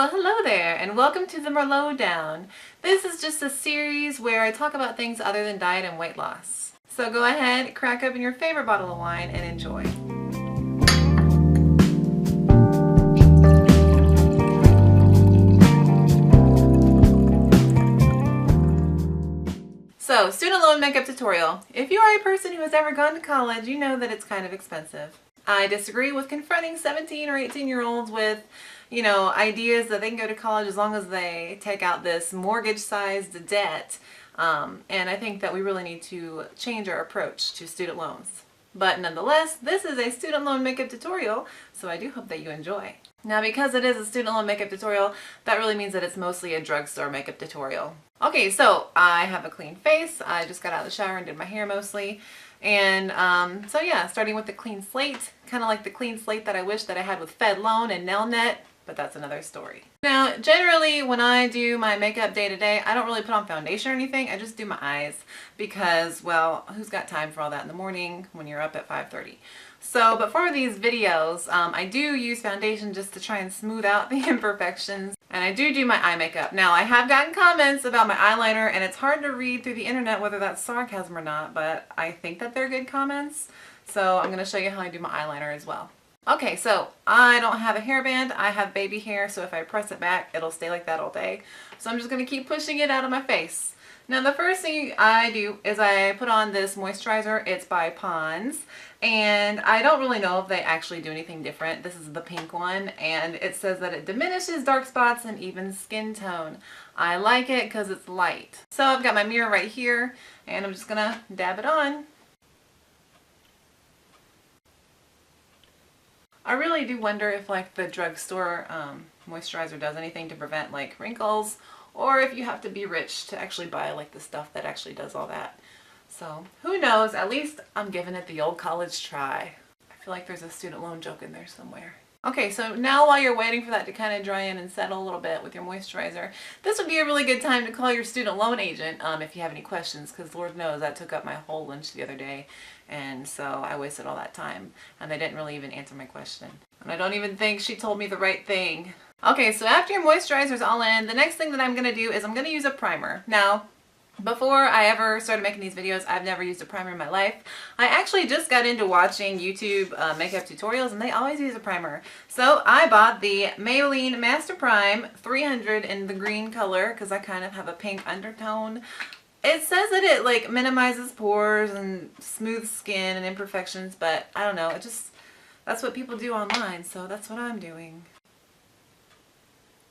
Well, hello there, and welcome to the Merlot Down. This is just a series where I talk about things other than diet and weight loss. So go ahead, crack open your favorite bottle of wine, and enjoy. So, student loan makeup tutorial. If you are a person who has ever gone to college, you know that it's kind of expensive. I disagree with confronting 17 or 18-year-olds with, ideas that they can go to college as long as they take out this mortgage-sized debt. And I think that we really need to change our approach to student loans. But nonetheless, this is a student loan makeup tutorial, so I do hope that you enjoy. Now, because it is a student loan makeup tutorial, that really means that it's mostly a drugstore makeup tutorial. Okay, so I have a clean face. I just got out of the shower and did my hair mostly. And so yeah, starting with the clean slate, kind of like the clean slate that I wish that I had with Fedlone and Nelnet, but that's another story. Now, generally when I do my makeup day to day, I don't really put on foundation or anything. I just do my eyes because, well, who's got time for all that in the morning when you're up at 5:30? So, but for these videos, I do use foundation just to try and smooth out the imperfections. And I do my eye makeup. Now, I have gotten comments about my eyeliner, and it's hard to read through the internet whether that's sarcasm or not, but I think that they're good comments. So I'm going to show you how I do my eyeliner as well. Okay, so I don't have a hairband. I have baby hair, so if I press it back, it'll stay like that all day. So I'm just going to keep pushing it out of my face. Now, the first thing I do is I put on this moisturizer. It's by Pond's, and I don't really know if they actually do anything different. This is the pink one, and it says that it diminishes dark spots and evens skin tone. I like it because it's light. So I've got my mirror right here, and I'm just gonna dab it on. I really do wonder if like the drugstore moisturizer does anything to prevent like wrinkles, or if you have to be rich to actually buy like the stuff that actually does all that. So who knows? At least I'm giving it the old college try. I feel like there's a student loan joke in there somewhere. Okay, so now while you're waiting for that to kind of dry in and settle a little bit with your moisturizer, this would be a really good time to call your student loan agent if you have any questions, because Lord knows that took up my whole lunch the other day, and so I wasted all that time, and they didn't really even answer my question. And I don't even think she told me the right thing. Okay, so after your moisturizer's all in, the next thing that I'm going to do is I'm going to use a primer. Now, before I ever started making these videos, I've never used a primer in my life. I actually just got into watching YouTube makeup tutorials, and they always use a primer. So I bought the Maybelline Master Prime 300 in the green color because I kind of have a pink undertone. It says that it like minimizes pores and smooths skin and imperfections, but I don't know. That's what people do online, so that's what I'm doing.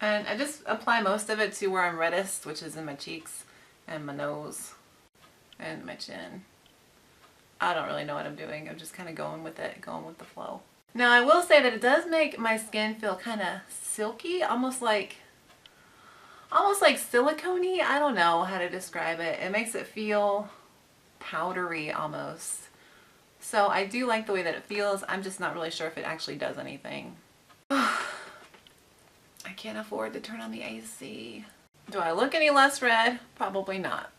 And I just apply most of it to where I'm reddest, which is in my cheeks and my nose and my chin. I don't really know what I'm doing. I'm just kind of going with it, going with the flow. Now, I will say that it does make my skin feel kind of silky, almost like silicone-y. I don't know how to describe it. It makes it feel powdery almost. So I do like the way that it feels. I'm just not really sure if it actually does anything. I can't afford to turn on the AC. Do I look any less red? Probably not.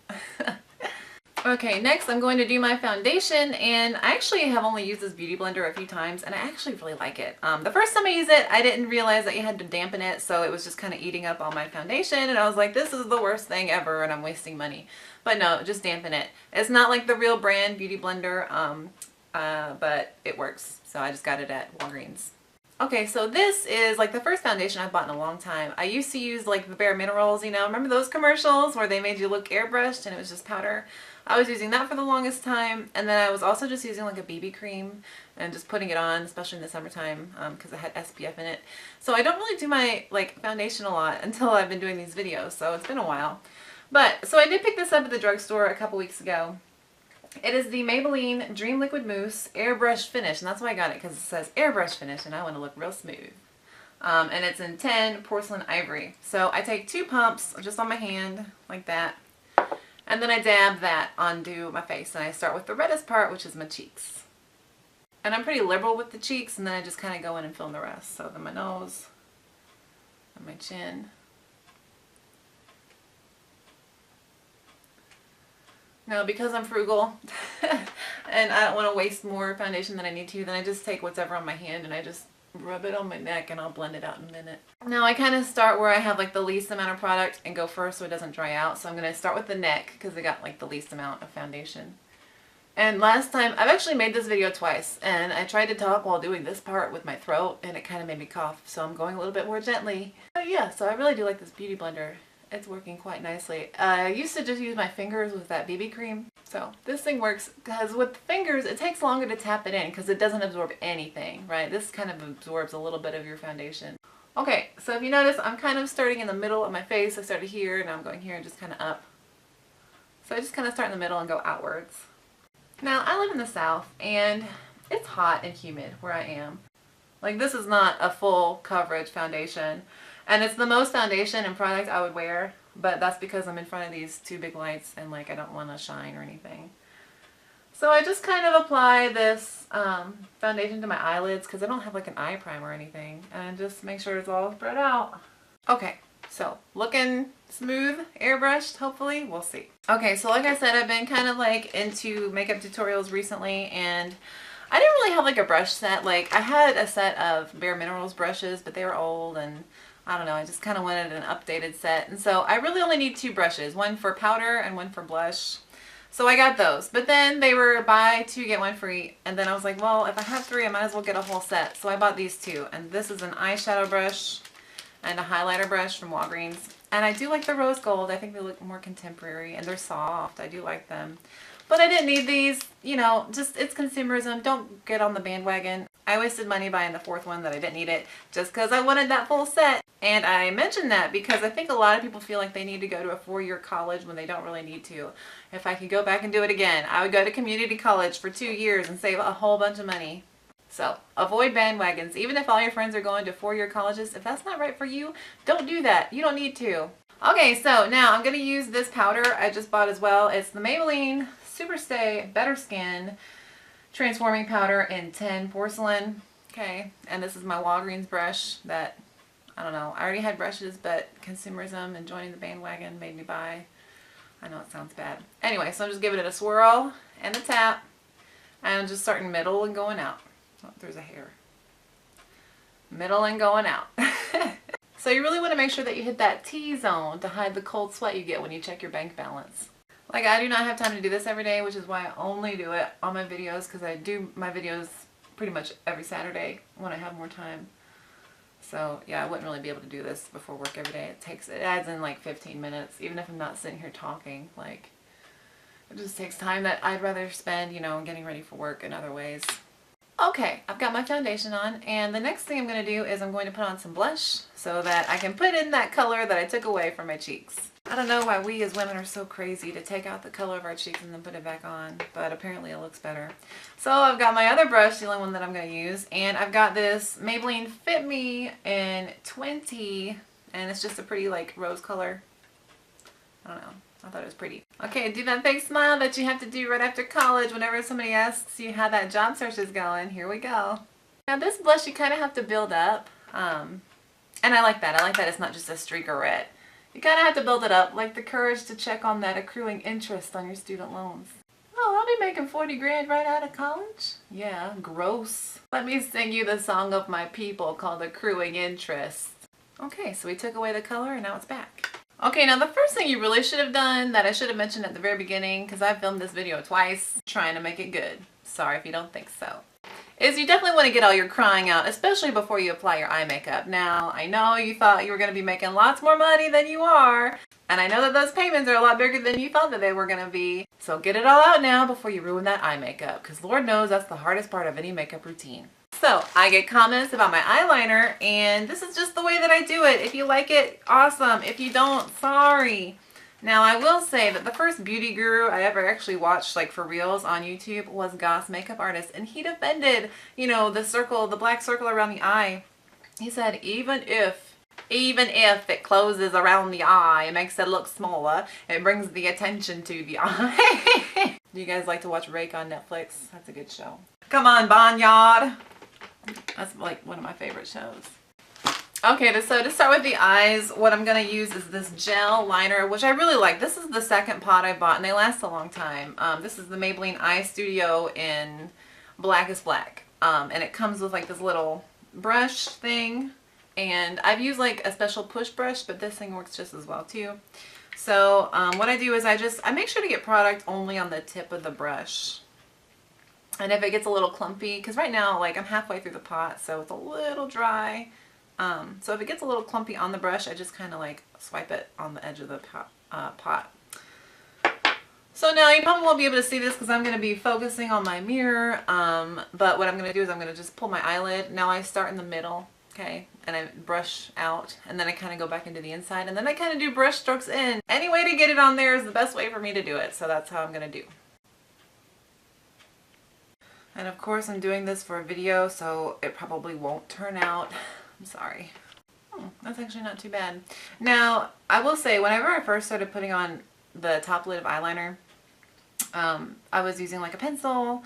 Okay, next I'm going to do my foundation, and I actually have only used this beauty blender a few times, and I actually really like it. The first time I used it, I didn't realize that you had to dampen it, so it was just kind of eating up all my foundation, and I was like, this is the worst thing ever, and I'm wasting money. But no, just dampen it. It's not like the real brand beauty blender, but it works. So I just got it at Walgreens. Okay, so this is like the first foundation I've bought in a long time. I used to use like the Bare Minerals, remember those commercials where they made you look airbrushed and it was just powder? I was using that for the longest time, and then I was also just using like a BB cream and just putting it on, especially in the summertime because it had SPF in it. So I don't really do my like foundation a lot until I've been doing these videos, so it's been a while. But, so I did pick this up at the drugstore a couple weeks ago. It is the Maybelline Dream Liquid Mousse Airbrush Finish, and that's why I got it, because it says Airbrush Finish, and I want to look real smooth. And it's in 10 Porcelain Ivory. So I take 2 pumps just on my hand, like that, and then I dab that onto my face, and I start with the reddest part, which is my cheeks. And I'm pretty liberal with the cheeks, and then I just kind of go in and fill in the rest. So then my nose, and my chin. Now, because I'm frugal and I don't want to waste more foundation than I need to, then I just take whatever's on my hand and I just rub it on my neck and I'll blend it out in a minute. Now I kind of start where I have like the least amount of product and go first so it doesn't dry out. So I'm going to start with the neck because I got like the least amount of foundation. And last time, I've actually made this video twice, and I tried to talk while doing this part with my throat, and it kind of made me cough, so I'm going a little bit more gently. But yeah, so I really do like this beauty blender. It's working quite nicely. I used to just use my fingers with that BB cream, so this thing works, because with fingers, it takes longer to tap it in, because it doesn't absorb anything, right? This kind of absorbs a little bit of your foundation. Okay, so if you notice, I'm kind of starting in the middle of my face. I started here, and now I'm going here and just kind of up. So I just kind of start in the middle and go outwards. Now, I live in the South, and it's hot and humid where I am. Like, this is not a full coverage foundation, and it's the most foundation and product I would wear, but that's because I'm in front of these two big lights, and like, I don't want to shine or anything. So I just kind of apply this foundation to my eyelids, because I don't have like an eye primer or anything, and just make sure it's all spread out. Okay. So, looking smooth, airbrushed, hopefully, we'll see. Okay, so like I said, I've been kind of like into makeup tutorials recently, and I didn't really have like a brush set. Like, I had a set of Bare Minerals brushes, but they were old, and I don't know, I just kind of wanted an updated set. And so I really only need two brushes, one for powder and one for blush. So I got those, but then they were buy two get one free, and then I was like, well, if I have three, I might as well get a whole set. So I bought these two, and this is an eyeshadow brush and a highlighter brush from Walgreens. And I do like the rose gold. I think they look more contemporary, and they're soft. I do like them. But I didn't need these, you know, just it's consumerism. Don't get on the bandwagon. I wasted money buying the fourth one that I didn't need it just because I wanted that full set. And I mentioned that because I think a lot of people feel like they need to go to a 4-year college when they don't really need to. If I could go back and do it again, I would go to community college for 2 years and save a whole bunch of money. So, avoid bandwagons. Even if all your friends are going to 4-year colleges, if that's not right for you, don't do that. You don't need to. Okay, so now I'm going to use this powder I just bought as well. It's the Maybelline Superstay Better Skin Transforming Powder in 10 Porcelain. Okay, and this is my Walgreens brush that, I don't know, I already had brushes, but consumerism and joining the bandwagon made me buy. I know it sounds bad. Anyway, so I'm just giving it a swirl and a tap, and I'm just starting middle and going out. Oh, there's a hair. Middle and going out. So you really want to make sure that you hit that T-zone to hide the cold sweat you get when you check your bank balance. Like, I do not have time to do this every day, which is why I only do it on my videos, because I do my videos pretty much every Saturday when I have more time. So yeah, I wouldn't really be able to do this before work every day. It adds in like 15 minutes, even if I'm not sitting here talking. Like, it just takes time that I'd rather spend, you know, getting ready for work in other ways. Okay, I've got my foundation on, and the next thing I'm going to do is I'm going to put on some blush so that I can put in that color that I took away from my cheeks. I don't know why we as women are so crazy to take out the color of our cheeks and then put it back on, but apparently it looks better. So I've got my other brush, the only one that I'm going to use, and I've got this Maybelline Fit Me in 20, and it's just a pretty like rose color. I don't know. I thought it was pretty. Okay, do that fake smile that you have to do right after college whenever somebody asks you how that job search is going. Here we go. Now this blush you kind of have to build up. And I like that. I like that it's not just a streak of red. You kind of have to build it up, like the courage to check on that accruing interest on your student loans. Oh, I'll be making 40 grand right out of college? Yeah, gross. Let me sing you the song of my people called Accruing Interest. Okay, so we took away the color and now it's back. Okay, now the first thing you really should have done that I should have mentioned at the very beginning, because I filmed this video twice trying to make it good, sorry if you don't think so, is you definitely want to get all your crying out, especially before you apply your eye makeup. Now, I know you thought you were going to be making lots more money than you are, and I know that those payments are a lot bigger than you thought that they were going to be, so get it all out now before you ruin that eye makeup, because Lord knows that's the hardest part of any makeup routine. So, I get comments about my eyeliner, and this is just the way that I do it. If you like it, awesome. If you don't, sorry. Now, I will say that the first beauty guru I ever actually watched, like for reals on YouTube, was Goss Makeup Artist, and he defended, you know, the circle, the black circle around the eye. He said, even if it closes around the eye, it makes it look smaller, it brings the attention to the eye. Do you guys like to watch Rake on Netflix? That's a good show. Come on, Barnyard. That's like one of my favorite shows. Okay, so to start with the eyes, what I'm going to use is this gel liner, which I really like. This is the second pot I bought, and they last a long time. This is the Maybelline Eye Studio in Black is Black. And it comes with like this little brush thing, and I've used like a special push brush, but this thing works just as well too. So what I do is I make sure to get product only on the tip of the brush. And if it gets a little clumpy, because right now, like, I'm halfway through the pot, so it's a little dry. So if it gets a little clumpy on the brush, I just kind of like swipe it on the edge of the pot. So now you probably won't be able to see this because I'm going to be focusing on my mirror. But what I'm going to do is I'm going to just pull my eyelid. Now I start in the middle, okay, and I brush out, and then I kind of go back into the inside, and then I kind of do brush strokes in. Any way to get it on there is the best way for me to do it, so that's how I'm going to do. And of course I'm doing this for a video, so it probably won't turn out. I'm sorry. That's actually not too bad. Now, I will say, whenever I first started putting on the top lid of eyeliner, I was using like a pencil,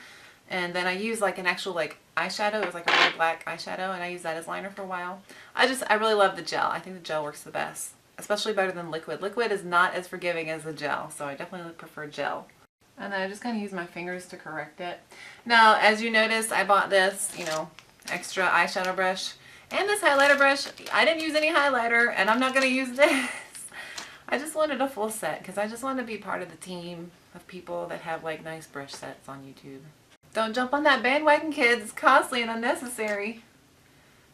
and then I used like an actual like eyeshadow. It was like a real black eyeshadow, and I used that as liner for a while. I really love the gel. I think the gel works the best, especially better than liquid. Liquid is not as forgiving as the gel, so I definitely prefer gel. And then I just kind of use my fingers to correct it. Now, as you noticed, I bought this, you know, extra eyeshadow brush and this highlighter brush. I didn't use any highlighter, and I'm not going to use this. I just wanted a full set because I just want to be part of the team of people that have like nice brush sets on YouTube. Don't jump on that bandwagon, kids. It's costly and unnecessary.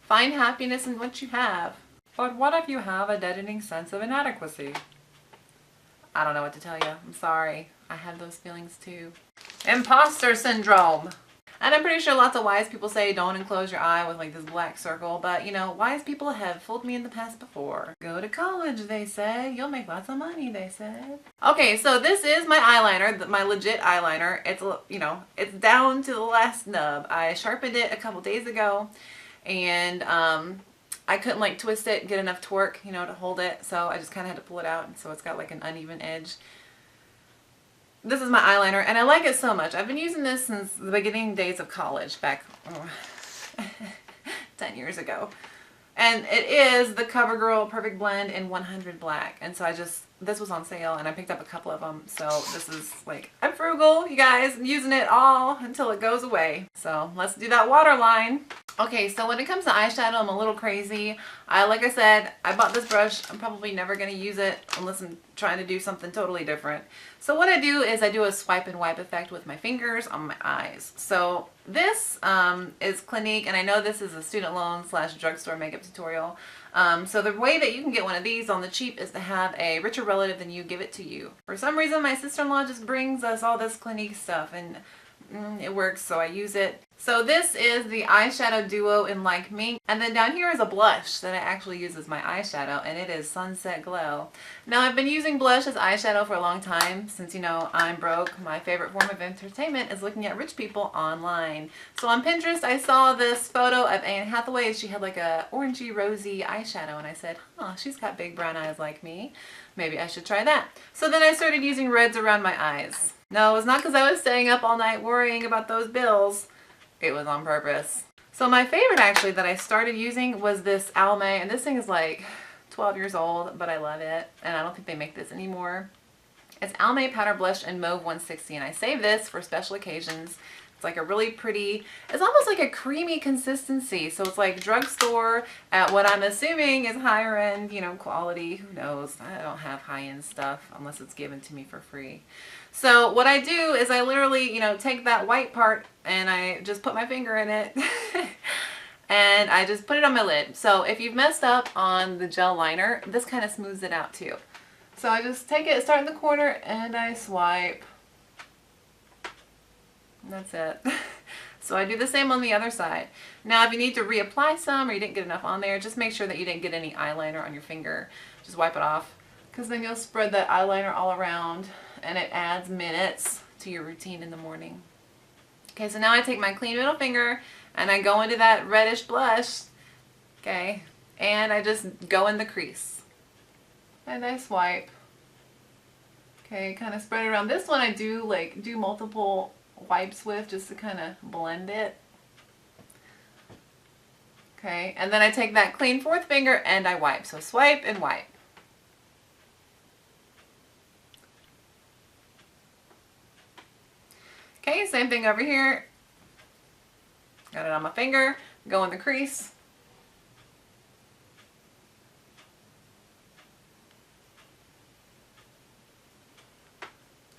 Find happiness in what you have. But what if you have a deadening sense of inadequacy? I don't know what to tell you. I'm sorry. I have those feelings too. Imposter syndrome. And I'm pretty sure lots of wise people say don't enclose your eye with like this black circle, but you know, wise people have fooled me in the past before. Go to college, they say. You'll make lots of money, they said. Okay, so this is my eyeliner, my legit eyeliner. It's, you know, it's down to the last nub. I sharpened it a couple days ago, and I couldn't like twist it, get enough torque, you know, to hold it, so I just kind of had to pull it out, and so it's got like an uneven edge. This is my eyeliner, and I like it so much. I've been using this since the beginning days of college, back 10 years ago. And it is the CoverGirl Perfect Blend in 100 Black. And so this was on sale, and I picked up a couple of them. So this is like, I'm frugal, you guys. I'm using it all until it goes away. So let's do that waterline. Okay, so when it comes to eyeshadow, I'm a little crazy. Like I said, I bought this brush. I'm probably never going to use it unless I'm trying to do something totally different. So what I do is I do a swipe and wipe effect with my fingers on my eyes. So this is Clinique, and I know this is a student loan / drugstore makeup tutorial. So the way that you can get one of these on the cheap is to have a richer relative than you give it to you. For some reason, my sister-in-law just brings us all this Clinique stuff, and it works, so I use it. So this is the eyeshadow duo in Like Mink, and then down here is a blush that I actually use as my eyeshadow, and it is Sunset Glow. Now, I've been using blush as eyeshadow for a long time since, you know, I'm broke. My favorite form of entertainment is looking at rich people online. So on Pinterest, I saw this photo of Anne Hathaway. She had like a orangey rosy eyeshadow, and I said, huh, she's got big brown eyes like me. Maybe I should try that. So then I started using reds around my eyes. No, it was not because I was staying up all night worrying about those bills. It was on purpose. So my favorite actually that I started using was this AllyMcWowie, and this thing is like 12 years old, but I love it, and I don't think they make this anymore. It's AllyMcWowie Powder Blush in Mauve 160, and I save this for special occasions. It's like a really pretty, it's almost like a creamy consistency. So it's like drugstore at what I'm assuming is higher end, you know, quality. Who knows? I don't have high end stuff unless it's given to me for free. So what I do is I literally, you know, take that white part and I just put my finger in it and I just put it on my lid. So if you've messed up on the gel liner, this kind of smooths it out too. So I just take it, start in the corner, and I swipe. That's it. So I do the same on the other side. Now if you need to reapply some or you didn't get enough on there, just make sure that you didn't get any eyeliner on your finger. Just wipe it off, because then you'll spread that eyeliner all around and it adds minutes to your routine in the morning. Okay, so now I take my clean middle finger and I go into that reddish blush, okay, and I just go in the crease. And I swipe. Okay, kind of spread it around. This one I do multiple wipes with just to kind of blend it. Okay, and then I take that clean fourth finger and I wipe. So swipe and wipe. Okay, same thing over here. Got it on my finger, go in the crease,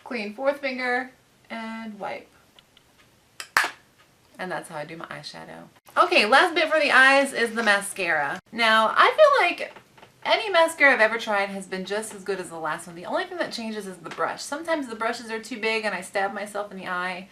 Clean fourth finger and wipe. And that's how I do my eyeshadow. Okay, last bit for the eyes is the mascara. Now, I feel like any mascara I've ever tried has been just as good as the last one. The only thing that changes is the brush. Sometimes the brushes are too big and I stab myself in the eye,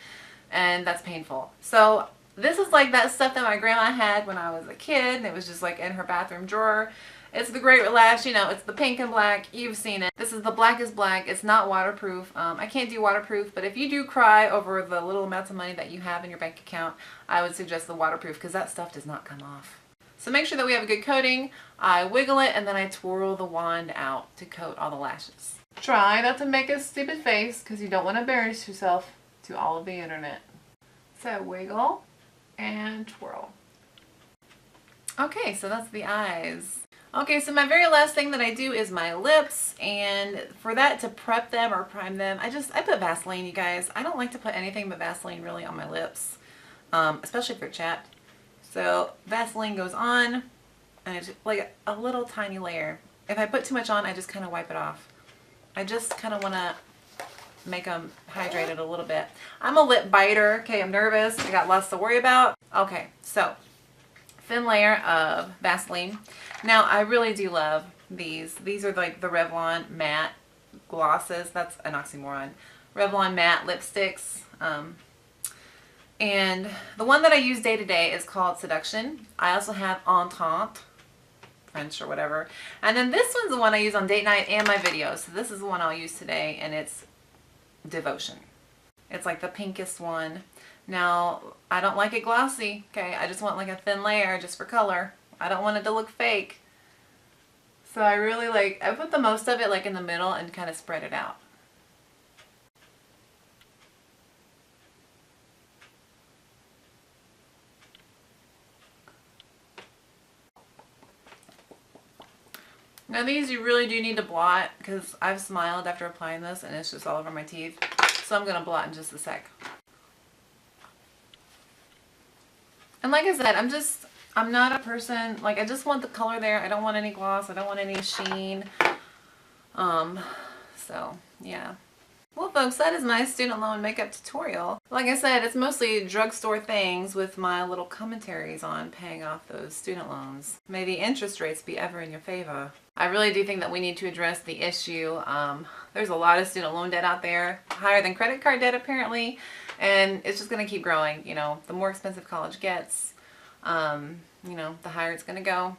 and that's painful. So this is like that stuff that my grandma had when I was a kid, and it was just like in her bathroom drawer. It's the Great Relash, you know, it's the pink and black. You've seen it. This is the Black is Black. It's not waterproof. I can't do waterproof, but if you do cry over the little amounts of money that you have in your bank account, I would suggest the waterproof because that stuff does not come off. So make sure that we have a good coating. I wiggle it and then I twirl the wand out to coat all the lashes. Try not to make a stupid face because you don't want to embarrass yourself to all of the internet. So wiggle and twirl. Okay, so that's the eyes. Okay, so my very last thing that I do is my lips, and for that, to prep them or prime them, I put Vaseline, you guys. I don't like to put anything but Vaseline really on my lips, especially if they're chapped. So Vaseline goes on, and it's like a little tiny layer. If I put too much on, I just kind of wipe it off. I just kind of want to make them hydrated a little bit. I'm a lip biter. Okay, I'm nervous. I got lots to worry about. Okay, so thin layer of Vaseline. Now, I really do love these. These are like the Revlon matte glosses. That's an oxymoron. Revlon matte lipsticks. And the one that I use day to day is called Seduction. I also have Entente, French or whatever. And then this one's the one I use on date night and my videos. So this is the one I'll use today, and it's Devotion. It's like the pinkest one. Now, I don't like it glossy, okay? I just want like a thin layer just for color. I don't want it to look fake. So I really I put the most of it like in the middle and kind of spread it out. Now these you really do need to blot because I've smiled after applying this and it's just all over my teeth. So I'm going to blot in just a sec. And like I said, I'm not a person, like I just want the color there. I don't want any gloss. I don't want any sheen. So yeah. Well folks, that is my student loan makeup tutorial. Like I said, it's mostly drugstore things with my little commentaries on paying off those student loans. May the interest rates be ever in your favor. I really do think that we need to address the issue. There's a lot of student loan debt out there, higher than credit card debt apparently, and it's just going to keep growing. You know, the more expensive college gets, you know, the higher it's going to go.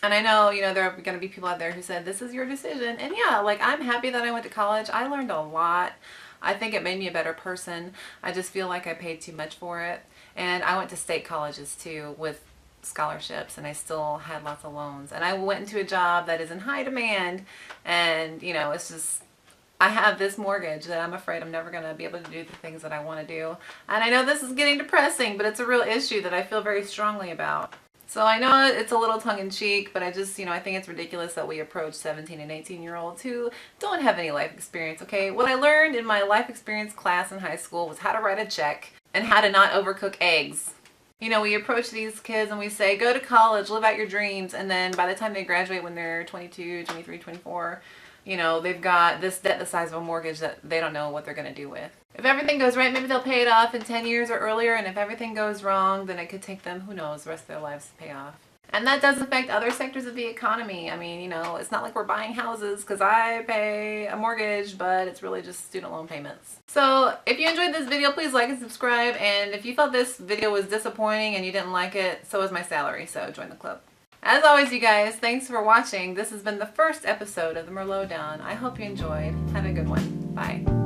And I know, you know, there are going to be people out there who said, this is your decision. And yeah, like I'm happy that I went to college. I learned a lot. I think it made me a better person. I just feel like I paid too much for it. And I went to state colleges too with scholarships, and I still had lots of loans. And I went into a job that is in high demand, and you know, it's just, I have this mortgage that I'm afraid I'm never going to be able to do the things that I want to do. And I know this is getting depressing, but it's a real issue that I feel very strongly about. So I know it's a little tongue-in-cheek, but I just, you know, I think it's ridiculous that we approach 17 and 18-year-olds who don't have any life experience, okay? What I learned in my life experience class in high school was how to write a check and how to not overcook eggs. You know, we approach these kids and we say, go to college, live out your dreams, and then by the time they graduate when they're 22, 23, 24, you know, they've got this debt the size of a mortgage that they don't know what they're going to do with. If everything goes right, maybe they'll pay it off in 10 years or earlier, and if everything goes wrong, then it could take them, who knows, the rest of their lives to pay off. And that does affect other sectors of the economy. I mean, you know, it's not like we're buying houses because I pay a mortgage, but it's really just student loan payments. So if you enjoyed this video, please like and subscribe. And if you felt this video was disappointing and you didn't like it, so is my salary, so join the club. As always, you guys, thanks for watching. This has been the first episode of the Merlot Down. I hope you enjoyed. Have a good one. Bye.